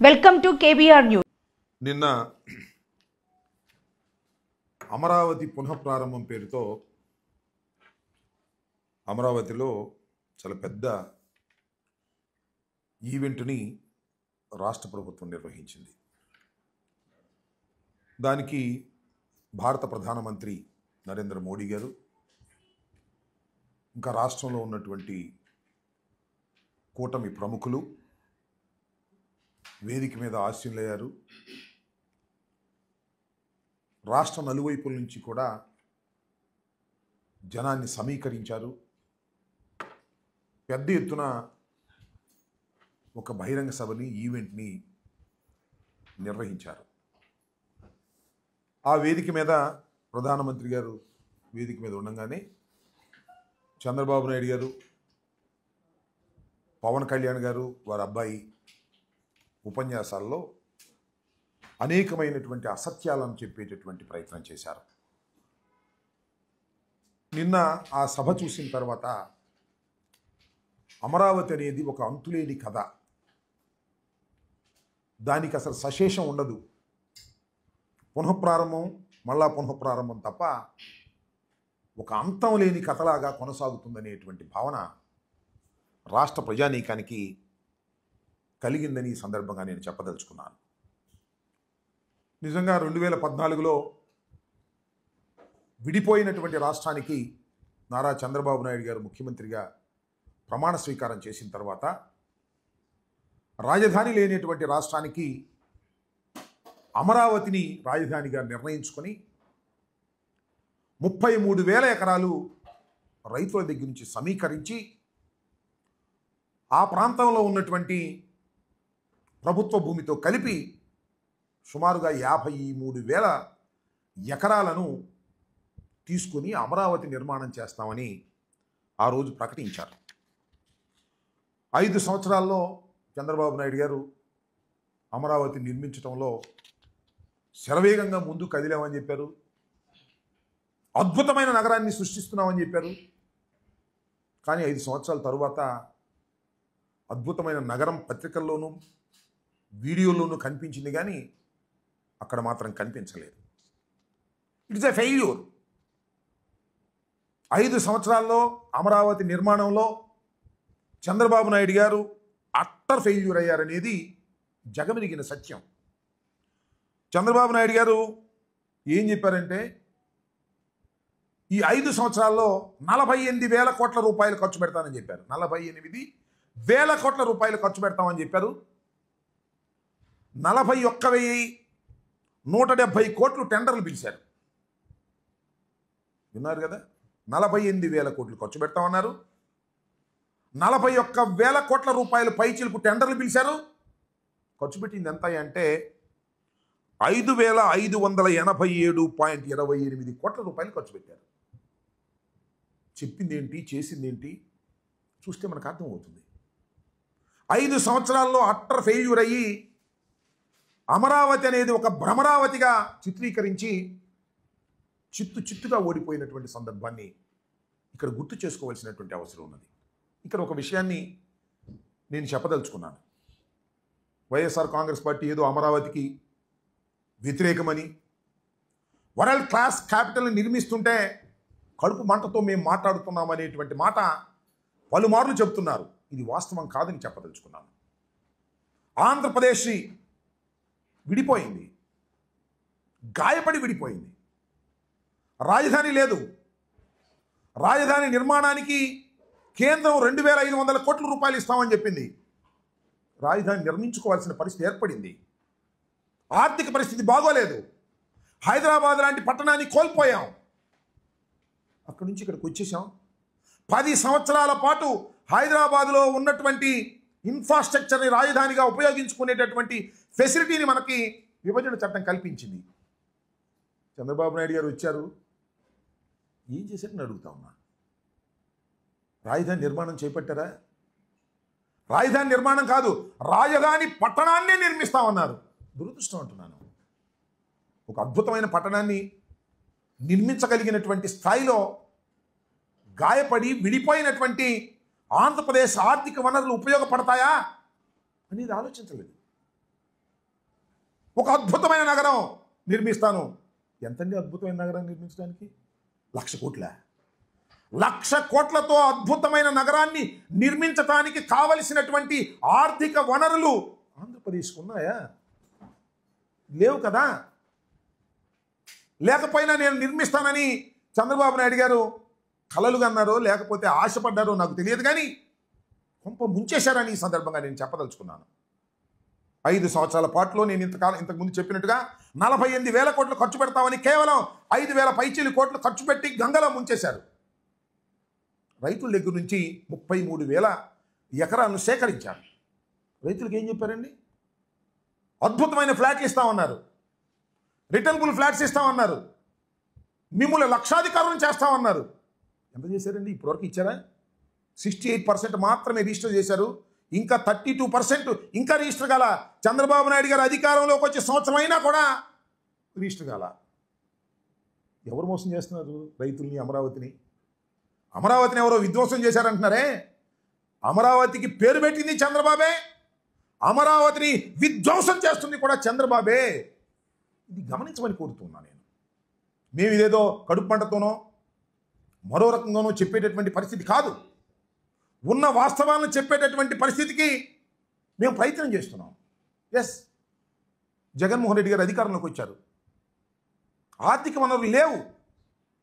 Welcome to KBR news. నిన్న అమరావతి పునఃప్రారంభం పేరుతో అమరావతిలో చాలా పెద్ద ఈవెంట్ని రాష్ట్ర ప్రభుత్వం నిర్వహించింది. దానికి భారత ప్రధానమంత్రి నరేంద్ర మోడీ గారు ఇంకా రాష్ట్రంలో ఉన్నటువంటి కూటమి ప్రముఖులు వేదిక మీద ఆశీనులయ్యారు. రాష్ట్ర నలువైపుల నుంచి కూడా జనాన్ని సమీకరించారు. పెద్ద ఎత్తున ఒక బహిరంగ సభని ఈవెంట్ని నిర్వహించారు. ఆ వేదిక మీద ప్రధానమంత్రి గారు వేదిక మీద ఉండగానే చంద్రబాబు నాయుడు గారు, పవన్ కళ్యాణ్ గారు వారి అబ్బాయి ఉపన్యాసాల్లో అనేకమైనటువంటి అసత్యాలను చెప్పేటటువంటి ప్రయత్నం చేశారు. నిన్న ఆ సభ చూసిన తర్వాత అమరావతి అనేది ఒక అంతులేని కథ, దానికి అసలు సశేషం ఉండదు, పునఃప్రారంభం మళ్ళా పునఃప్రారంభం తప్ప ఒక అంతం లేని కథలాగా కొనసాగుతుందనేటువంటి భావన రాష్ట్ర ప్రజానీకానికి కలిగిందని ఈ సందర్భంగా నేను చెప్పదలుచుకున్నాను. నిజంగా 2014లో విడిపోయినటువంటి రాష్ట్రానికి నారా చంద్రబాబు నాయుడు గారు ముఖ్యమంత్రిగా ప్రమాణ స్వీకారం చేసిన తర్వాత రాజధాని లేనటువంటి రాష్ట్రానికి అమరావతిని రాజధానిగా నిర్ణయించుకొని 33,000 ఎకరాలు రైతుల దగ్గర నుంచి సమీకరించి ఆ ప్రాంతంలో ఉన్నటువంటి ప్రభుత్వ భూమితో కలిపి సుమారుగా 53,000 ఎకరాలను తీసుకుని అమరావతి నిర్మాణం చేస్తామని ఆ రోజు ప్రకటించారు. 5 సంవత్సరాల్లో చంద్రబాబు నాయుడు గారు అమరావతి నిర్మించడంలో శరవేగంగా ముందు కదిలామని చెప్పారు. అద్భుతమైన నగరాన్ని సృష్టిస్తున్నామని చెప్పారు. కానీ 5 సంవత్సరాల తరువాత అద్భుతమైన నగరం పత్రికల్లోనూ వీడియోల్లోనూ కనిపించింది, కానీ అక్కడ మాత్రం కనిపించలేదు. It's a failure. 5 సంవత్సరాల్లో అమరావతి నిర్మాణంలో చంద్రబాబు నాయుడు గారు అట్టర్ ఫెయిల్యూర్ అయ్యారనేది జగమెరిగిన సత్యం. చంద్రబాబు నాయుడు గారు ఏం చెప్పారంటే, ఈ 5 సంవత్సరాల్లో 48,000 కోట్ల రూపాయలు ఖర్చు పెడతానని చెప్పారు. 48,000 కోట్ల రూపాయలు ఖర్చు పెడతామని చెప్పారు. 41,170 కోట్లు టెండర్లు పిలిచారు. విన్నారు కదా, 48,000 కోట్లు ఖర్చు పెడతామన్నారు. 41,000 కోట్ల రూపాయలు పైచిలుపు టెండర్లు పిలిచారు. ఖర్చు పెట్టింది ఎంత అంటే 5,587.28 కోట్ల రూపాయలు ఖర్చు పెట్టారు. చెప్పింది ఏంటి, చేసింది ఏంటి చూస్తే మనకు అర్థమవుతుంది. 5 సంవత్సరాల్లో అట్టర్ ఫెయిల్యూర్ అయ్యి అమరావతి అనేది ఒక భ్రమరావతిగా చిత్రీకరించి చిత్తుగా ఓడిపోయినటువంటి సందర్భాన్ని ఇక్కడ గుర్తు చేసుకోవాల్సినటువంటి అవసరం ఉన్నది. ఇక్కడ ఒక విషయాన్ని నేను చెప్పదలుచుకున్నాను. వైఎస్ఆర్ కాంగ్రెస్ పార్టీ ఏదో అమరావతికి వ్యతిరేకమని, వరల్డ్ క్లాస్ క్యాపిటల్ని నిర్మిస్తుంటే కడుపు మంటతో మేము మాట్లాడుతున్నాం అనేటువంటి మాట పలుమార్లు చెబుతున్నారు. ఇది వాస్తవం కాదని చెప్పదలుచుకున్నాను. ఆంధ్రప్రదేశ్ విడిపోయింది, గాయపడి విడిపోయింది. రాజధాని లేదు. రాజధాని నిర్మాణానికి కేంద్రం 2,500 కోట్ల రూపాయలు ఇస్తామని చెప్పింది. రాజధాని నిర్మించుకోవాల్సిన పరిస్థితి ఏర్పడింది. ఆర్థిక పరిస్థితి బాగోలేదు. హైదరాబాద్ లాంటి పట్టణాన్ని కోల్పోయాం. అక్కడి నుంచి ఇక్కడికి వచ్చేసాం. 10 సంవత్సరాల పాటు హైదరాబాద్లో ఉన్నటువంటి ఇన్ఫ్రాస్ట్రక్చర్ని రాజధానిగా ఉపయోగించుకునేటటువంటి ఫెసిలిటీని మనకి విభజన చట్టం కల్పించింది. చంద్రబాబు నాయుడు గారు వచ్చారు, ఏం చేశారని అడుగుతా ఉన్నా. రాజధాని నిర్మాణం చేపట్టారా? రాజధాని నిర్మాణం కాదు, రాజధాని పట్టణాన్నే నిర్మిస్తామన్నారు. దురదృష్టం అంటున్నాను. ఒక అద్భుతమైన పట్టణాన్ని నిర్మించగలిగినటువంటి స్థాయిలో గాయపడి విడిపోయినటువంటి ఆంధ్రప్రదేశ్ ఆర్థిక వనరులు ఉపయోగపడతాయా అనేది ఆలోచించలేదు. ఒక అద్భుతమైన నగరం నిర్మిస్తాను. ఎంతండి అద్భుతమైన నగరం నిర్మించడానికి? 1,00,000 కోట్ల. 1,00,000 కోట్లతో అద్భుతమైన నగరాన్ని నిర్మించడానికి కావలసినటువంటి ఆర్థిక వనరులు ఆంధ్రప్రదేశ్కు ఉన్నాయా? లేవు కదా. లేకపోయినా నేను నిర్మిస్తానని చంద్రబాబు నాయుడు గారు కలలు కన్నారో లేకపోతే ఆశపడ్డారో నాకు తెలియదు, కానీ కొంప ముంచేశారని ఈ సందర్భంగా నేను చెప్పదలుచుకున్నాను. 5 సంవత్సరాల పాటులో నేను ఇంతకుముందు చెప్పినట్టుగా 48,000 కోట్లు ఖర్చు పెడతామని కేవలం 5,000 పైచీలు కోట్లు ఖర్చు పెట్టి గంగలో ముంచేశారు. రైతుల దగ్గర నుంచి 33,000 ఎకరాలను సేకరించారు. రైతులకు ఏం చెప్పారండి? అద్భుతమైన ఫ్లాట్లు ఇస్తామన్నారు, రిటర్నబుల్ ఫ్లాట్స్ ఇస్తామన్నారు, మిమ్మల్ని లక్షాధికారులను చేస్తామన్నారు. ఎంత చేశారండి? ఇప్పటివరకు ఇచ్చారా? 68% మాత్రమే రిజిస్టర్ చేశారు. ఇంకా 32% ఇంకా రిజిస్టర్ కాల. చంద్రబాబు నాయుడు గారు అధికారంలోకి వచ్చే సంవత్సరం అయినా కూడా రిజిస్టర్ కాల. ఎవరు మోసం చేస్తున్నారు రైతుల్ని, అమరావతిని? అమరావతిని ఎవరో విధ్వంసం చేశారంటున్నారే. అమరావతికి పేరు పెట్టింది చంద్రబాబే, అమరావతిని విధ్వంసం చేస్తుంది కూడా చంద్రబాబే. ఇది గమనించమని కోరుతున్నా నేను. మేము ఇదేదో కడుపు పంటతోనో మరో రకంగానో చెప్పేటటువంటి పరిస్థితి కాదు. ఉన్న వాస్తవాలను చెప్పేటటువంటి పరిస్థితికి మేము ప్రయత్నం చేస్తున్నాం. ఎస్, జగన్మోహన్ రెడ్డి గారు అధికారంలోకి వచ్చారు, ఆర్థిక వనరులు లేవు.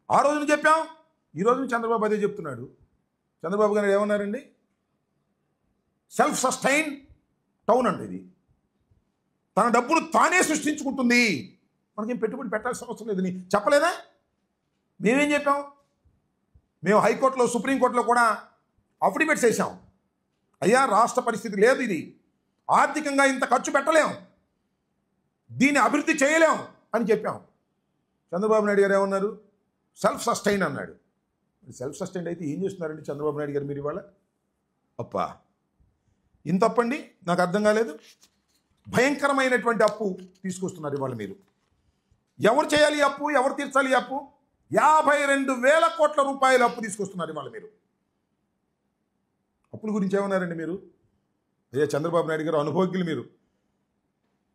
ఆ రోజున చెప్పాం, ఈ రోజున చంద్రబాబు అదే చెప్తున్నాడు. చంద్రబాబు గారు ఏమన్నారండి? సెల్ఫ్ సస్టైన్ టౌన్ అంటే ఇది తన డబ్బును తానే సృష్టించుకుంటుంది, మనకేం పెట్టుబడి పెట్టాల్సిన అవసరం లేదని చెప్పలేదా? మేమేం చెప్పాం? మేము హైకోర్టులో, సుప్రీంకోర్టులో కూడా అఫిడవిట్స్ వేసాం. అయ్యా, రాష్ట్ర పరిస్థితి లేదు, ఇది ఆర్థికంగా ఇంత ఖర్చు పెట్టలేం, దీన్ని అభివృద్ధి చేయలేం అని చెప్పాం. చంద్రబాబు నాయుడు గారు ఏమన్నారు? సెల్ఫ్ సస్టైన్ అన్నాడు. సెల్ఫ్ సస్టైన్ అయితే ఏం చేస్తున్నారండి చంద్రబాబు నాయుడు గారు మీరు ఇవాళ? అప్పా, ఇంత అప్పండి, నాకు అర్థం కాలేదు. భయంకరమైనటువంటి అప్పు తీసుకొస్తున్నారు ఇవాళ మీరు. ఎవరు చేయాలి అప్పు? ఎవరు తీర్చాలి అప్పు? 52,000 కోట్ల రూపాయల అప్పు తీసుకొస్తున్నారు ఇవాళ మీరు. అప్పుల గురించి ఏమన్నారండి మీరు? అయ్యా చంద్రబాబు నాయుడు గారు అనుభవజ్ఞులు మీరు.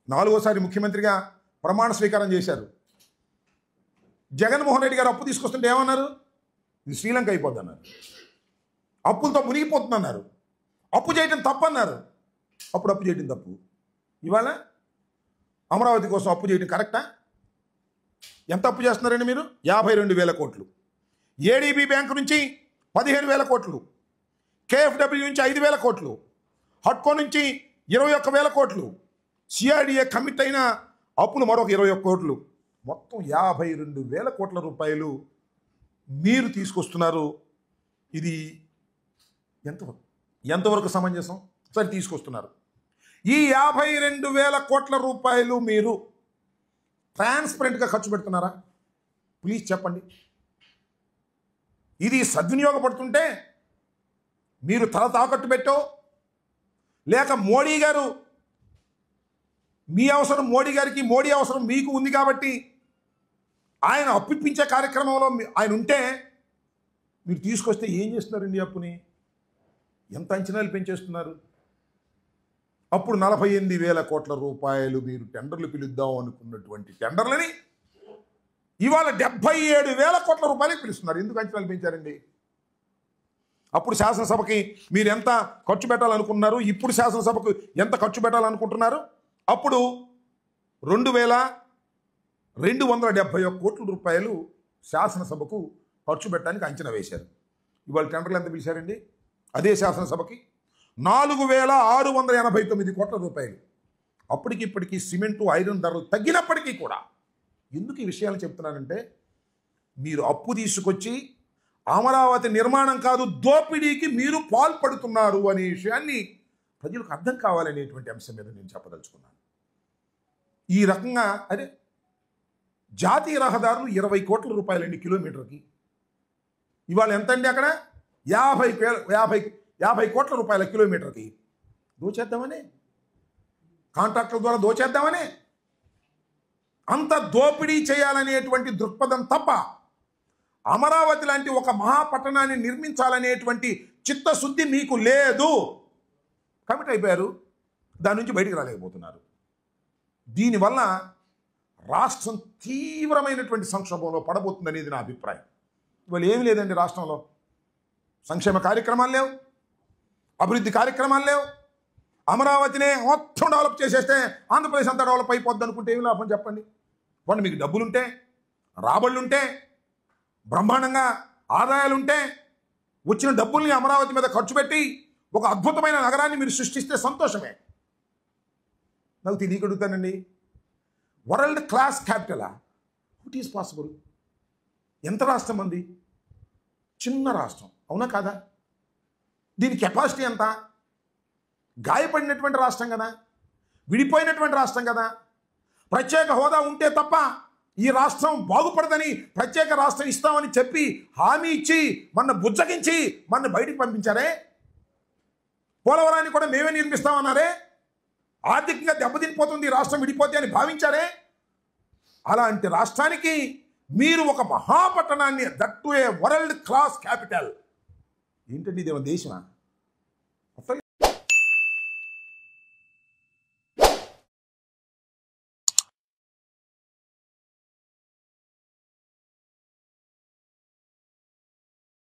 4వసారి ముఖ్యమంత్రిగా ప్రమాణ స్వీకారం చేశారు. జగన్మోహన్ రెడ్డి గారు అప్పు తీసుకొస్తుంటే ఏమన్నారు? ఇది శ్రీలంక అయిపోద్ది అన్నారు, అప్పులతో మునిగిపోతుందన్నారు, అప్పు చేయటం తప్పు అన్నారు. అప్పుడు అప్పు చేయటం తప్పు, ఇవాళ అమరావతి కోసం అప్పు చేయటం కరెక్టా? ఎంత అప్పు చేస్తున్నారండి మీరు? 52,000 కోట్లు. ఏడీబీ బ్యాంకు నుంచి 15,000 కోట్లు, కేఎఫ్డబ్ల్యూ నుంచి 5,000 కోట్లు, హట్కో నుంచి 21,000 కోట్లు, సిఆర్డీఏ కమిట్ అయిన అప్పులు మరొక 21 కోట్లు, మొత్తం 52,000 కోట్ల రూపాయలు మీరు తీసుకొస్తున్నారు. ఇది ఎంతవరకు సమంజసం? సరే, తీసుకొస్తున్నారు. ఈ 52,000 కోట్ల రూపాయలు మీరు ట్రాన్స్పరెంట్గా ఖర్చు పెడుతున్నారా? ప్లీజ్ చెప్పండి. ఇది సద్వినియోగపడుతుంటే మీరు తల తాకట్టు పెట్టో, లేక మోడీ గారు మీ అవసరం మోడీ గారికి, మోడీ అవసరం మీకు ఉంది కాబట్టి ఆయన అప్పిప్పించే కార్యక్రమంలో ఆయన ఉంటే మీరు తీసుకొస్తే ఏం చేస్తున్నారండి అప్పుని? ఎంత అంచనాలు పెంచేస్తున్నారు? అప్పుడు 48,000 కోట్ల రూపాయలు మీరు టెండర్లు పిలుద్దాం అనుకున్నటువంటి టెండర్లని ఇవాళ 77,000 కోట్ల రూపాయలకి పిలుస్తున్నారు. ఎందుకు అంచనాలు పెంచారండి? అప్పుడు శాసనసభకి మీరు ఎంత ఖర్చు పెట్టాలనుకున్నారు, ఇప్పుడు శాసనసభకు ఎంత ఖర్చు పెట్టాలనుకుంటున్నారు? అప్పుడు 2,271 కోట్ల రూపాయలు శాసనసభకు ఖర్చు పెట్టడానికి అంచనా వేశారు. ఇవాళ టెండర్లు ఎంత పిలిచారండి? అదే శాసనసభకి 4,689 కోట్ల రూపాయలు. అప్పటికి ఇప్పటికీ సిమెంటు, ఐరన్ ధరలు తగ్గినప్పటికీ కూడా ఎందుకు ఈ విషయాలు చెప్తున్నానంటే, మీరు అప్పు తీసుకొచ్చి అమరావతి నిర్మాణం కాదు దోపిడీకి మీరు పాల్పడుతున్నారు అనే విషయాన్ని ప్రజలకు అర్థం కావాలనేటువంటి అంశం మీద నేను చెప్పదలుచుకున్నాను. ఈ రకంగా అదే జాతీయ రహదారులు 20 కోట్ల రూపాయలండి కిలోమీటర్కి. ఇవాళ ఎంత అండి? అక్కడ 50 కోట్ల రూపాయల కిలోమీటర్కి. దోచేద్దామనే, కాంట్రాక్టుల ద్వారా దోచేద్దామనే, అంత దోపిడీ చేయాలనేటువంటి దృక్పథం తప్ప అమరావతి లాంటి ఒక మహాపట్టణాన్ని నిర్మించాలనేటువంటి చిత్తశుద్ధి మీకు లేదు. కమిట్ అయిపోయారు, దాని నుంచి బయటికి రాలేకపోతున్నారు. దీనివల్ల రాష్ట్రం తీవ్రమైనటువంటి సంక్షోభంలో పడబోతుందనేది నా అభిప్రాయం. ఇవాళ ఏమీ లేదండి రాష్ట్రంలో. సంక్షేమ కార్యక్రమాలు లేవు, అభివృద్ధి కార్యక్రమాలు లేవు. అమరావతినే మొత్తం డెవలప్ చేసేస్తే ఆంధ్రప్రదేశ్ అంతా డెవలప్ అయిపోద్ది అనుకుంటే ఏమి లాభం చెప్పండి? పోనీ మీకు డబ్బులుంటే, రాబడులుంటే, బ్రహ్మాండంగా ఆదాయాలుంటే వచ్చిన డబ్బుల్ని అమరావతి మీద ఖర్చు పెట్టి ఒక అద్భుతమైన నగరాన్ని మీరు సృష్టిస్తే సంతోషమే. నాకు తెలియగలుగుతానండి, వరల్డ్ క్లాస్ క్యాపిటలా? It is possible. ఎంత రాష్ట్రం అంది? చిన్న రాష్ట్రం, అవునా కాదా? దీని కెపాసిటీ ఎంత? గాయపడినటువంటి రాష్ట్రం కదా, విడిపోయినటువంటి రాష్ట్రం కదా. ప్రత్యేక హోదా ఉంటే తప్ప ఈ రాష్ట్రం బాగుపడదని ప్రత్యేక రాష్ట్రం ఇస్తామని చెప్పి హామీ ఇచ్చి మన బుజ్జగించి మన బయటికి పంపించారే. పోలవరాన్ని కూడా మేమే నిర్మిస్తామన్నారే. ఆర్థికంగా దెబ్బతినిపోతుంది ఈ రాష్ట్రం విడిపోతే అని భావించారే. అలాంటి రాష్ట్రానికి మీరు ఒక మహాపట్టణాన్ని, that to a world class capital, ఏంటండి ఇదేమో దేశమా?